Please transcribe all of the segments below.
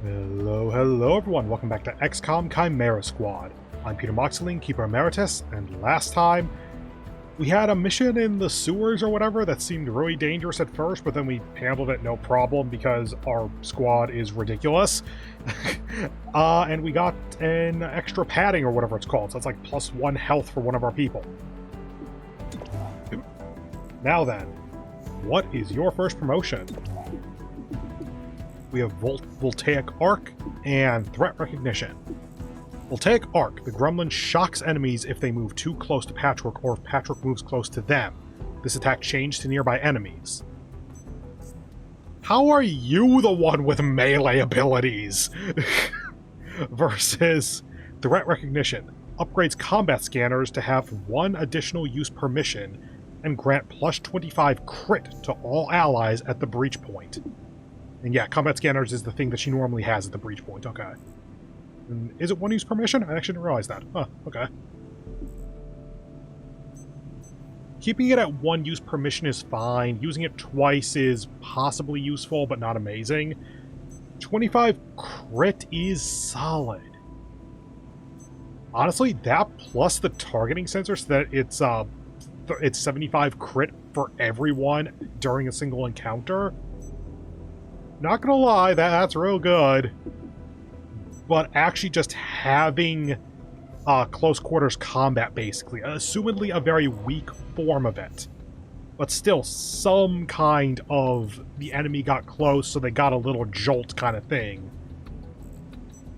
Hello everyone, welcome back to XCOM Chimera Squad. I'm Peter Moxilin, Keeper Emeritus, and last time we had a mission in the sewers or whatever that seemed really dangerous at first, but then we handled it no problem because our squad is ridiculous. And we got an extra padding or whatever it's called, so it's like +1 health for one of our people. Now then, what is your first promotion? We have Voltaic Arc and Threat Recognition. Voltaic Arc. The gremlin shocks enemies if they move too close to Patchwork or if Patchwork moves close to them. This attack changed to nearby enemies. How are you the one with melee abilities? Versus Threat Recognition. Upgrades combat scanners to have 1 additional use per mission and grant +25 crit to all allies at the breach point. And yeah, combat scanners is the thing that she normally has at the breach point. Okay. And is it 1 use per mission? I actually didn't realize that. Huh, okay. Keeping it at 1 use per mission is fine. Using it twice is possibly useful, but not amazing. 25 crit is solid. Honestly, that plus the targeting sensor so that it's 75 crit for everyone during a single encounter. Not gonna lie, that's real good. But actually just having close quarters combat, basically. Assumedly a very weak form of it. But still some kind of the enemy got close, so they got a little jolt kind of thing.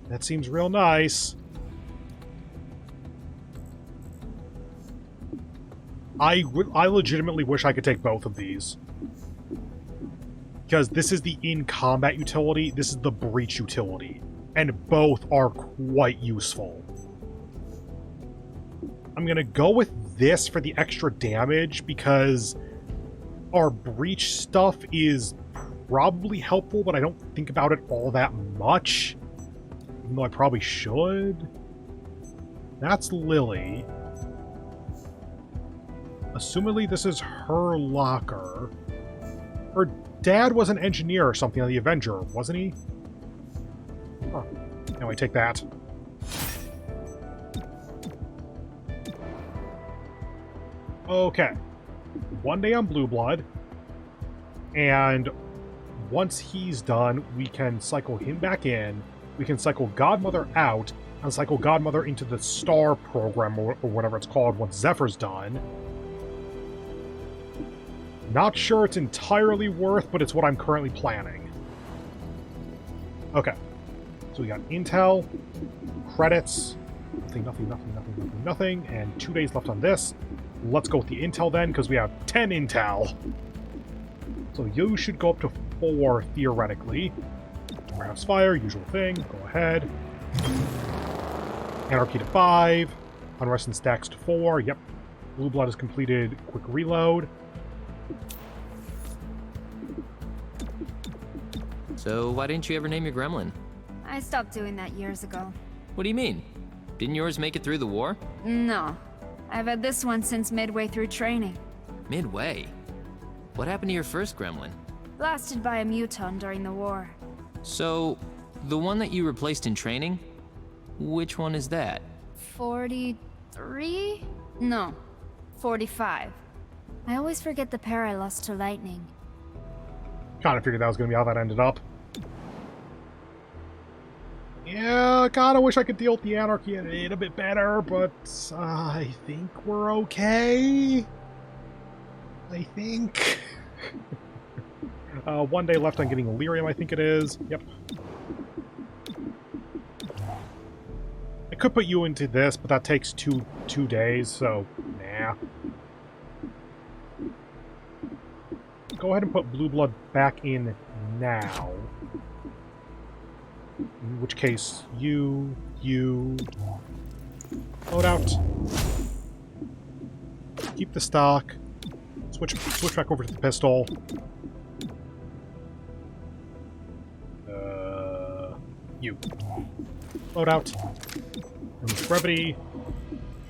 That seems real nice. I legitimately wish I could take both of these. Because this is the in-combat utility, this is the breach utility. And both are quite useful. I'm gonna go with this for the extra damage because our breach stuff is probably helpful, but I don't think about it all that much. Even though I probably should. That's Lily. Assumedly this is her locker. Her dad was an engineer or something on the Avenger, wasn't he? Huh. Anyway, take that. Okay. 1 day on Blue Blood. And once he's done, we can cycle him back in. We can cycle Godmother out and cycle Godmother into the Star program or whatever it's called once Zephyr's done. Not sure it's entirely worth, but it's what I'm currently planning. Okay. So we got intel, credits, nothing, and 2 days left on this. Let's go with the intel then, because we have 10 intel. So you should go up to 4, theoretically. Warehouse fire, usual thing. Go ahead. Anarchy to 5. Unrest and stacks to 4. Yep. Blue Blood is completed. Quick reload. So why didn't you ever name your gremlin? I stopped doing that years ago. What do you mean? Didn't yours make it through the war? No. I've had this one since midway through training. Midway? What happened to your first gremlin? Blasted by a muton during the war. So, the one that you replaced in training? Which one is that? 43? No. 45. I always forget the pair I lost to lightning. Kind of figured that was going to be how that ended up. Yeah, kind of wish I could deal with the Anarchy a little bit better, but I think we're okay. I think. 1 day left on getting Lyrium, I think it is. Yep. I could put you into this, but that takes two days, so nah. Go ahead and put Blue Blood back in now. In which case, you... Load out. Keep the stock. Switch back over to the pistol. You. Load out. Remove brevity.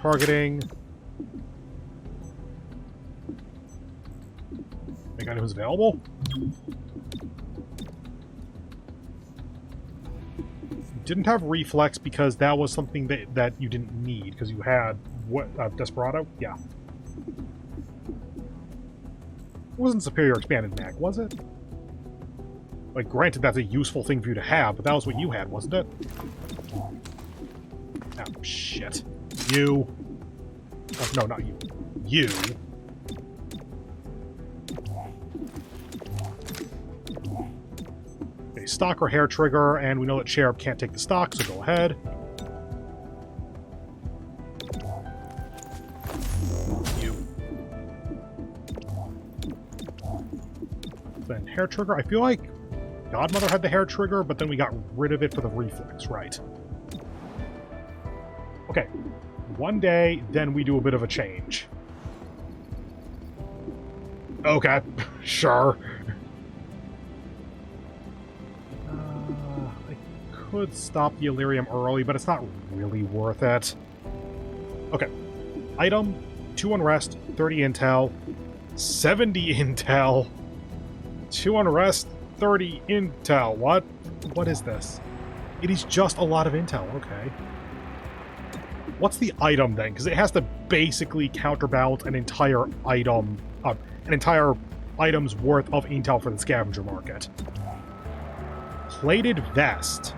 Targeting. Make items available. didn't have reflex because that was something that you didn't need, because you had, what, Desperado? Yeah. It wasn't Superior Expanded Mag, was it? Like, granted, that's a useful thing for you to have, but that was what you had, wasn't it? Oh, shit. You. Oh, no, not you. You. A stock or hair trigger, and we know that Cherub can't take the stock, so go ahead. You. Then hair trigger. I feel like Godmother had the hair trigger, but then we got rid of it for the reflex, right? Okay. One day, then we do a bit of a change. Okay, sure. I could stop the Illyrium early, but it's not really worth it. Okay. Item, 2 unrest, 30 intel, 70 intel, 2 unrest, 30 intel. What? What is this? It is just a lot of intel, okay. What's the item then? Because it has to basically counterbalance an entire item, an entire item's worth of intel for the scavenger market. Plated vest.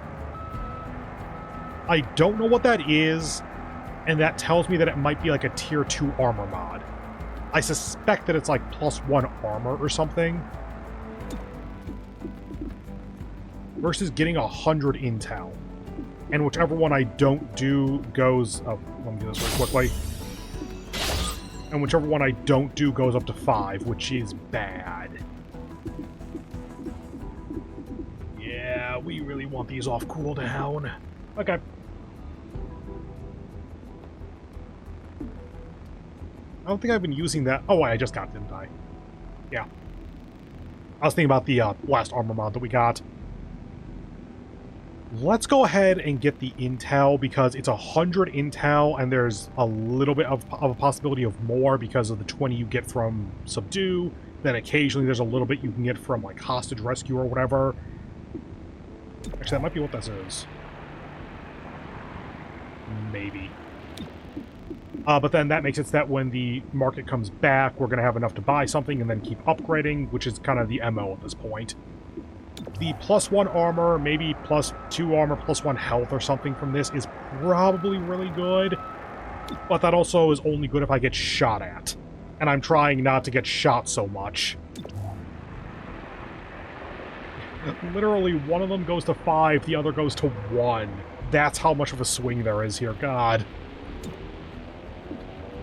I don't know what that is, and that tells me that it might be like a tier 2 armor mod. I suspect that it's like +1 armor or something. Versus getting 100 intel. And whichever one I don't do goes... Oh, let me do this real quickly. And whichever one I don't do goes up to 5, which is bad. Yeah, we really want these off cooldown. Okay. I don't think I've been using that... Oh, wait, I just got it, didn't I? Yeah. I was thinking about the last armor mod that we got. Let's go ahead and get the intel, because it's 100 intel, and there's a little bit of a possibility of more because of the 20 you get from Subdue. Then occasionally there's a little bit you can get from, like, Hostage Rescue or whatever. Actually, that might be what this is. Maybe. But then that makes it so that when the market comes back, we're going to have enough to buy something and then keep upgrading, which is kind of the MO at this point. The +1 armor, maybe +2 armor, +1 health or something from this is probably really good. But that also is only good if I get shot at. And I'm trying not to get shot so much. Literally, one of them goes to 5, the other goes to 1. That's how much of a swing there is here. God.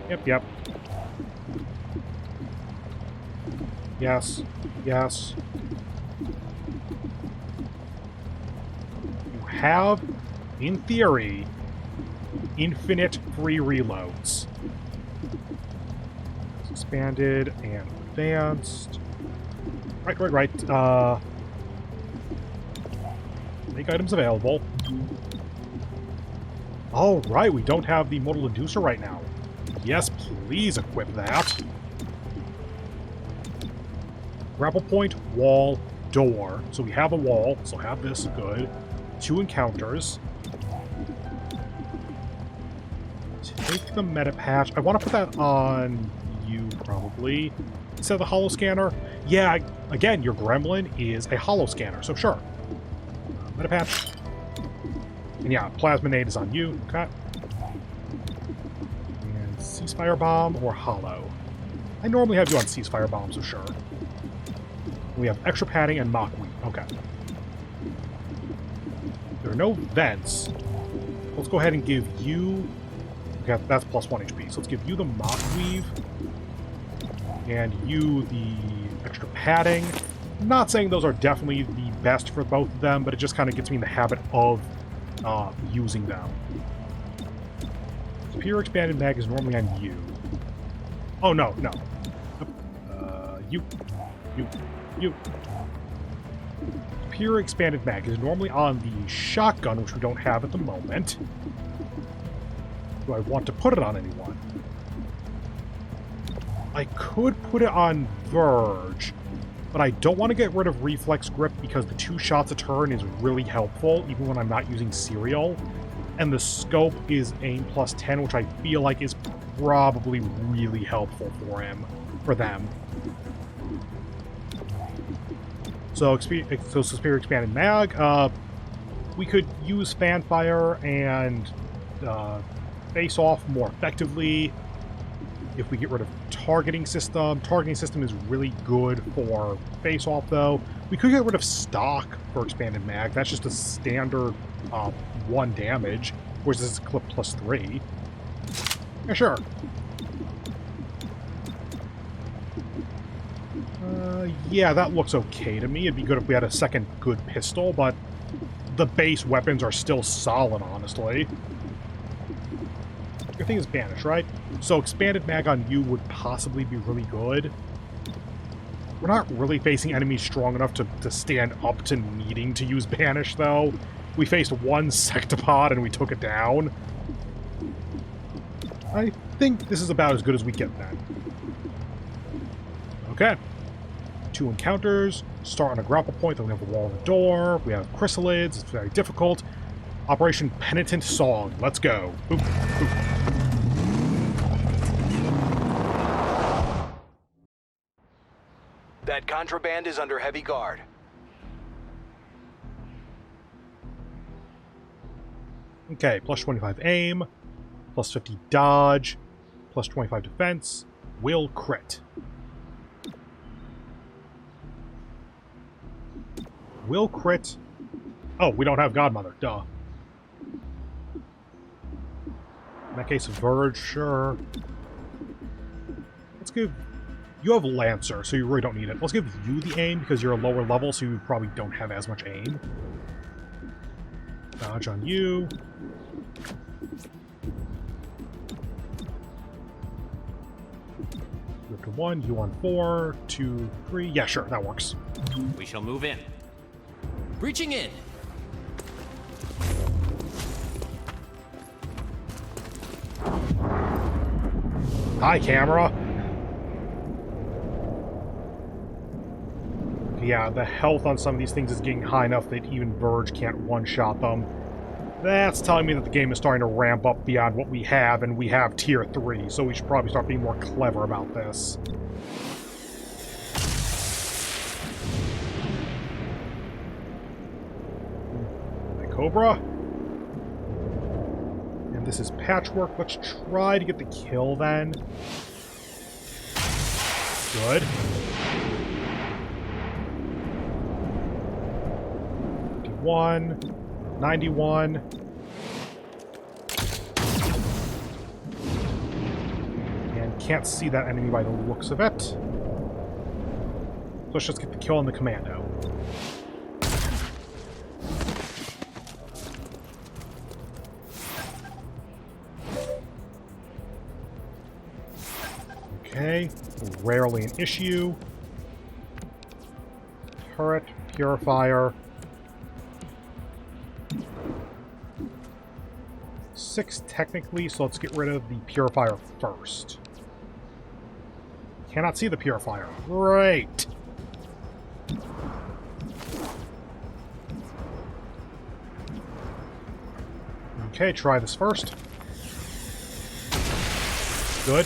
Yep. Yes. Yes. You have, in theory, infinite free reloads. Expanded and advanced. Right. Make items available. Oh, right, we don't have the modal inducer right now. Yes, please equip that. Grapple point, wall, door. So we have a wall, so have this, good. 2 encounters. Take the meta patch. I want to put that on you, probably. Instead of the holo scanner. Yeah, again, your gremlin is a holo scanner, so sure. Meta patch. And yeah, Plasminate is on you. Okay. And Ceasefire Bomb or Hollow. I normally have you on Ceasefire Bomb, so sure. We have extra padding and Mockweave. Okay. There are no vents. Let's go ahead and give you... Okay, that's +1 HP. So let's give you the Mockweave. And you the extra padding. I'm not saying those are definitely the best for both of them, but it just kind of gets me in the habit of using them. Superior Expanded Mag is normally on you. Oh, no. You. Superior Expanded Mag is normally on the shotgun, which we don't have at the moment. Do I want to put it on anyone? I could put it on Verge, but I don't want to get rid of Reflex Grip because the 2 shots a turn is really helpful, even when I'm not using Serial. And the Scope is aim plus 10, which I feel like is probably really helpful for them. So Superior Expanded Mag, we could use Fanfire and Face Off more effectively if we get rid of Targeting System. Targeting System is really good for Face Off, though. We could get rid of Stock for Expanded Mag. That's just a standard 1 damage, whereas this is clip plus 3. Yeah, sure. Yeah, that looks okay to me. It'd be good if we had a second good pistol, but the base weapons are still solid, honestly. Your thing is Banish, right? So Expanded Mag on you would possibly be really good. We're not really facing enemies strong enough to stand up to needing to use Banish, though. We faced 1 Sectopod and we took it down. I think this is about as good as we get then. Okay. 2 encounters, start on a grapple point, then we have a wall and a door, we have chrysalids, it's very difficult. Operation Penitent Song, let's go. Boop, boop. That contraband is under heavy guard. Okay, plus 25 aim, plus 50 dodge, plus 25 defense, will crit. Will crit. Oh, we don't have Godmother. Duh. In that case, Verge, sure. Let's give... You have Lancer, so you really don't need it. Let's give you the aim, because you're a lower level, so you probably don't have as much aim. Dodge on you. You up to 1, you on 4, 2, 3. Yeah, sure, that works. We shall move in. Breaching in. Hi, camera. Yeah, the health on some of these things is getting high enough that even Verge can't one-shot them. That's telling me that the game is starting to ramp up beyond what we have, and we have Tier 3, so we should probably start being more clever about this. Cobra. And this is Patchwork. Let's try to get the kill then. Good. 91. 91. And can't see that enemy by the looks of it. So let's just get the kill on the commando. Okay, rarely an issue. Turret, Purifier. 6 technically, so let's get rid of the Purifier first. Cannot see the Purifier. Great! Okay, try this first. Good.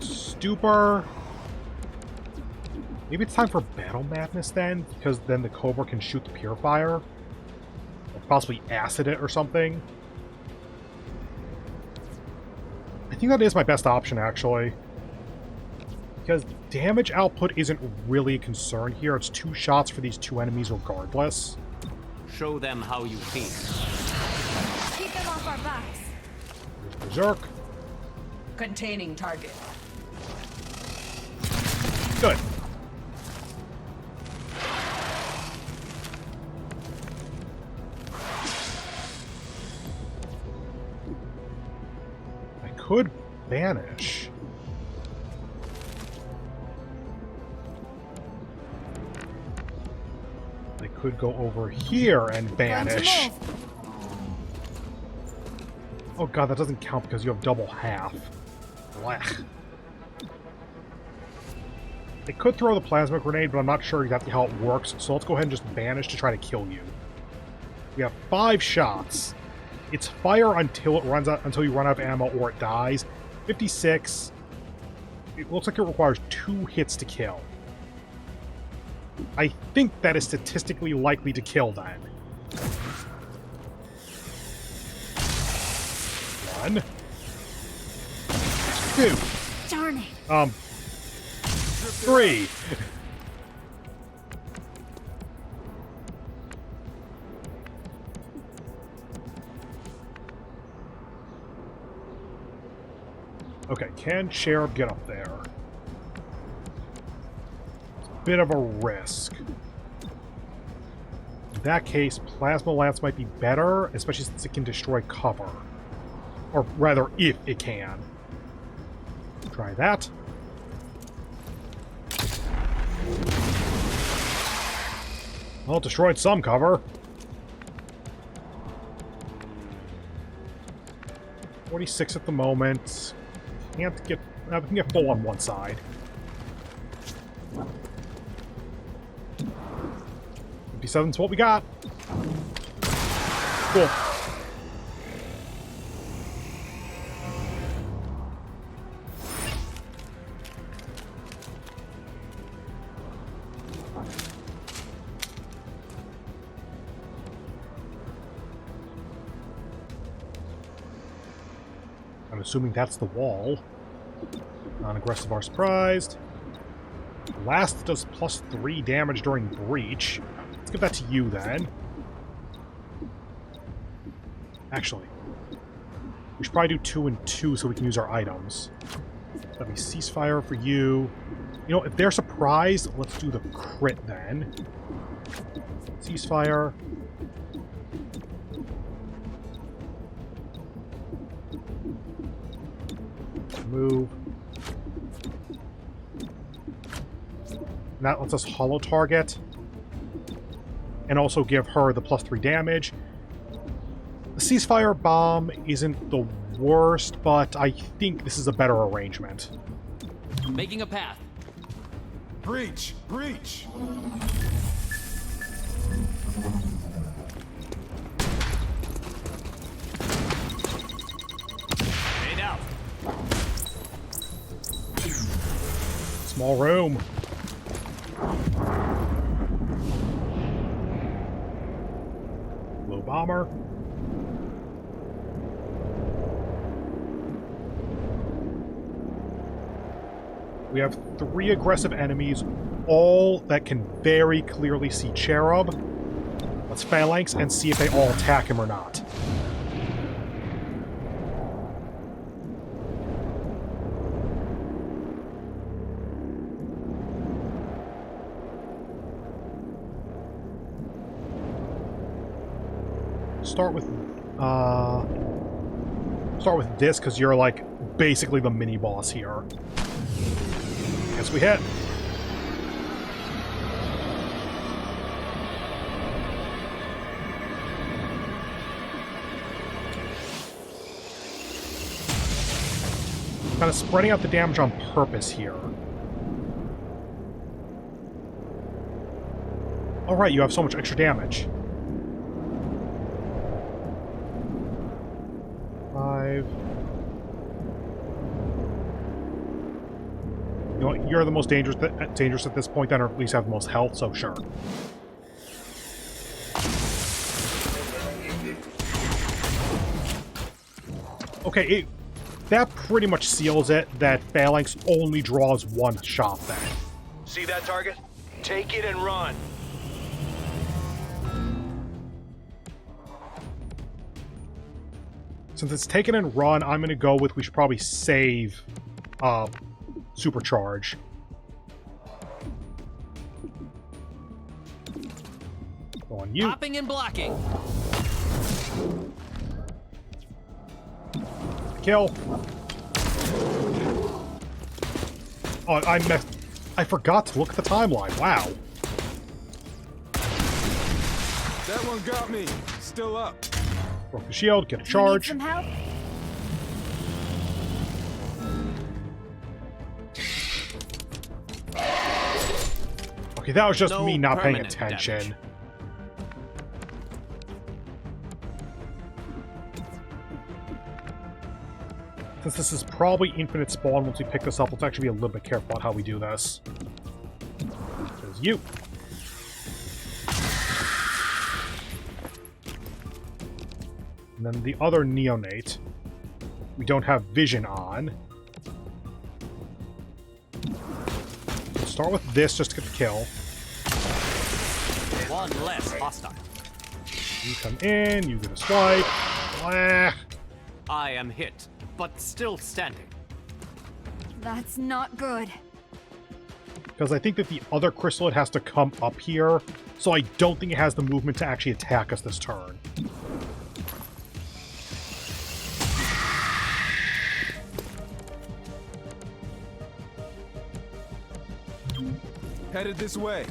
Stupor. Maybe it's time for Battle Madness then, because then the Cobra can shoot the Purifier. Or possibly acid it or something. I think that is my best option, actually. Because damage output isn't really a concern here. It's 2 shots for these 2 enemies regardless. Show them how you feel. Keep them off our backs. Berserk. Containing target. Good. I could banish. I could go over here and banish. Oh god, that doesn't count because you have double half. Blech. They could throw the plasma grenade, but I'm not sure exactly how it works, so let's go ahead and just banish to try to kill you. We have 5 shots. It's fire until it runs out, until you run out of ammo or it dies. 56. It looks like it requires 2 hits to kill. I think that is statistically likely to kill then. 1. 2. Darn it. 3. Okay, can Cherub get up there? It's a bit of a risk. In that case, Plasma Lance might be better, especially since it can destroy cover. Or rather, if it can. Try that. Well, it destroyed some cover. 46 at the moment. Can't get... we can get full on one side. 57's what we got. Cool. I'm assuming that's the wall. Non-aggressive are surprised. Last does +3 damage during breach. Let's give that to you then. Actually, we should probably do 2 and 2 so we can use our items. That'd be ceasefire for you. You know, if they're surprised, let's do the crit then. Ceasefire. Move. And that lets us hollow target. And also give her the +3 damage. The ceasefire bomb isn't the worst, but I think this is a better arrangement. Making a path. Breach! Breach! Stay down. Small room. Low bomber. We have 3 aggressive enemies, all that can very clearly see Cherub. Let's phalanx and see if they all attack him or not. Start with this, because you're like basically the mini boss here. Guess we hit. Kind of spreading out the damage on purpose here. Alright, you have so much extra damage. 5. You know what? You're the most dangerous at this point, then, or at least have the most health, so sure. Okay, that pretty much seals it, that Phalanx only draws 1 shot then. See that target? Take it and run. Since it's taken and run, I'm going to go with we should probably save Supercharge. Go on you. Popping and blocking. Kill. Oh, I forgot to look at the timeline. Wow. That one got me. Still up. Broke the shield, get a You need charge. some help? Okay, that was just No me not paying permanent attention. damage. Since this is probably infinite spawn once we pick this up, let's actually be a little bit careful about how we do this. There's you. And then the other neonate, we don't have vision on. We'll start with this just to get the kill. One less hostile. You come in, you get a swipe. Blah. I am hit, but still standing. That's not good. Because I think that the other chrysalid has to come up here, so I don't think it has the movement to actually attack us this turn. Headed this way.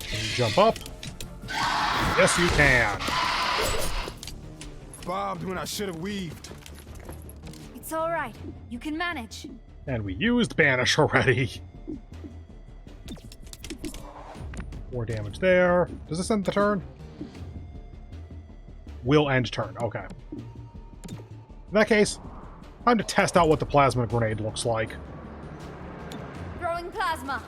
Can you jump up? Yes, you can. Bobbed when I should have weaved. It's all right. You can manage. And we used Banish already. 4 damage there. Does this end the turn? Will end turn. Okay. In that case, time to test out what the plasma grenade looks like. Throwing plasma.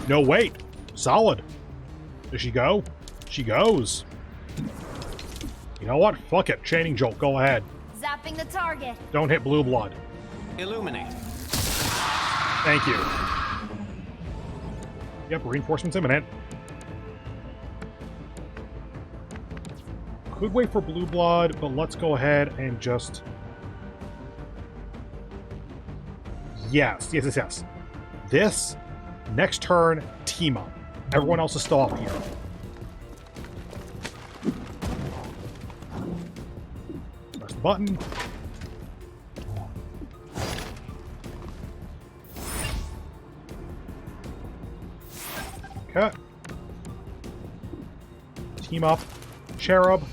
No, wait. Solid. Does she go? She goes. You know what? Fuck it. Chaining Jolt. Go ahead. Zapping the target. Don't hit blue blood. Illuminate. Thank you. Yep, reinforcements imminent. Could wait for blue blood, but let's go ahead and just... Yes. This, next turn, team up. Everyone else is still up here. Press the button. Okay. Team up. Cherub.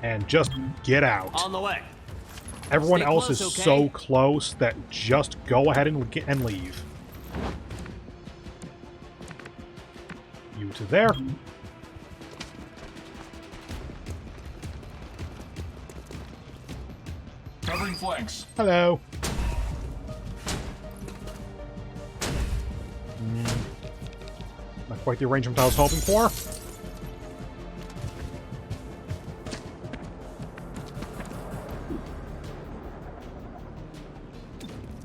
And just get out. On the way. Everyone Stay else close, is okay? so close that just go ahead and leave. You to there. Covering flanks. Hello. Not quite the arrangement I was hoping for.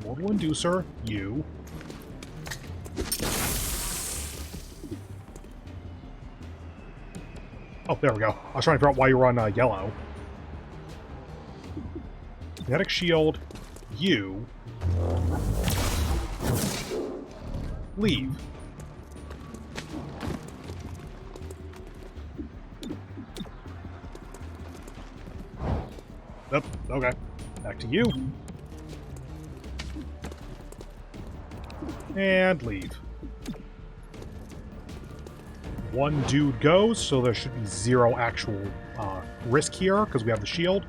Mortal Inducer, you. Oh, there we go. I was trying to figure out why you were on yellow. Kinetic Shield, you. Leave. Oh, okay. Back to you. And leave. One dude goes, so there should be 0 actual risk here, because we have the shield.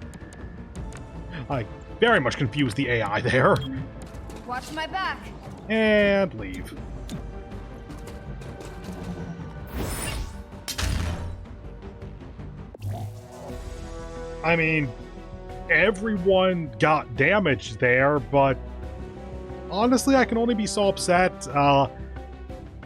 I very much confused the AI there. Watch my back. And leave. I mean, everyone got damaged there, but honestly, I can only be so upset.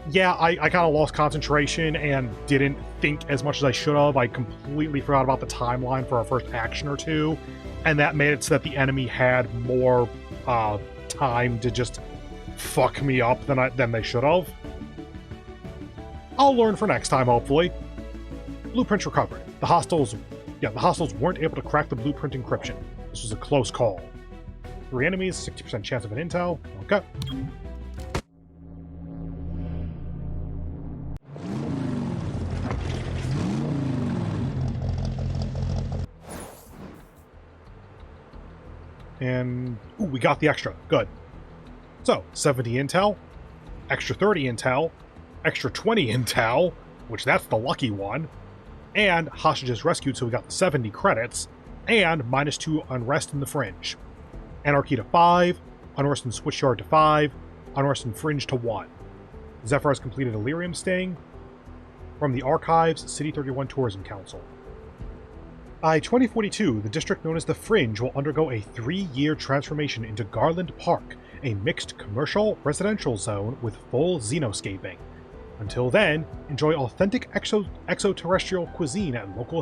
Yeah, I kind of lost concentration and didn't think as much as I should have. I completely forgot about the timeline for our first action or two, and that made it so that the enemy had more time to just fuck me up than they should have. I'll learn for next time, hopefully. Blueprints recovered. The hostiles weren't able to crack the blueprint encryption. This was a close call. 3 enemies, 60% chance of an intel. Okay. And ooh, we got the extra. Good. So, 70 intel, extra 30 intel, extra 20 intel, which that's the lucky one, and hostages rescued, so we got the 70 credits, and -2 unrest in the Fringe. Anarchy to 5, unrest in Switchyard to 5, unrest in Fringe to 1. Zephyr has completed Illyrium Sting. From the Archives, City 31 Tourism Council. By 2042, the district known as the Fringe will undergo a 3-year transformation into Garland Park, a mixed commercial, residential zone with full xenoscaping. Until then, enjoy authentic extraterrestrial cuisine at local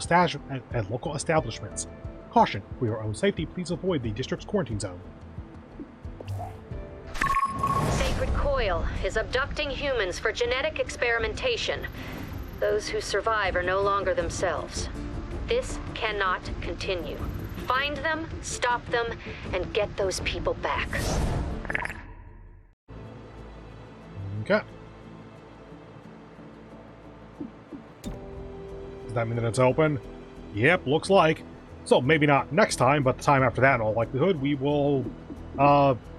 establishments. Caution, for your own safety, please avoid the district's quarantine zone. Sacred Coil is abducting humans for genetic experimentation. Those who survive are no longer themselves. This cannot continue. Find them, stop them, and get those people back. Okay. Does that mean that it's open? Yep, looks like. So maybe not next time, but the time after that, in all likelihood, we will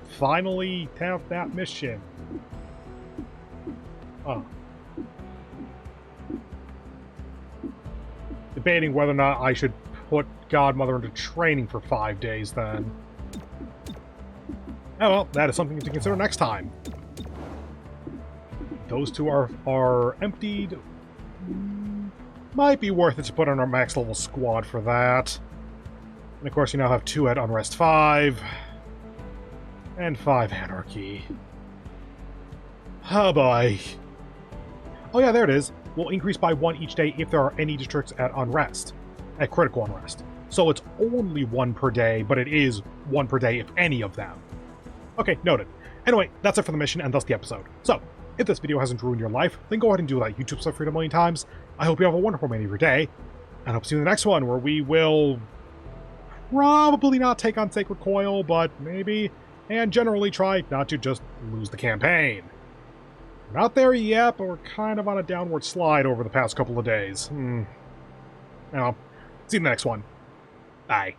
finally have that mission. Debating whether or not I should put Godmother into training for 5 days then. Oh well, that is something to consider next time. Those two are emptied. Might be worth it to put on our max level squad for that. And of course, you now have 2 at Unrest 5. And 5 Anarchy. Oh boy. Oh yeah, there it is. Will increase by 1 each day if there are any districts at Unrest. At Critical Unrest. So it's only 1 per day, but it is 1 per day if any of them. Okay, noted. Anyway, that's it for the mission and thus the episode. So, if this video hasn't ruined your life, then go ahead and do that YouTube stuff for 1 million times. I hope you have a wonderful remainder of your day, and I hope to see you in the next one, where we will probably not take on Sacred Coil, but maybe, and generally try not to just lose the campaign. We're not there yet, but we're kind of on a downward slide over the past couple of days. Now, see you in the next one. Bye.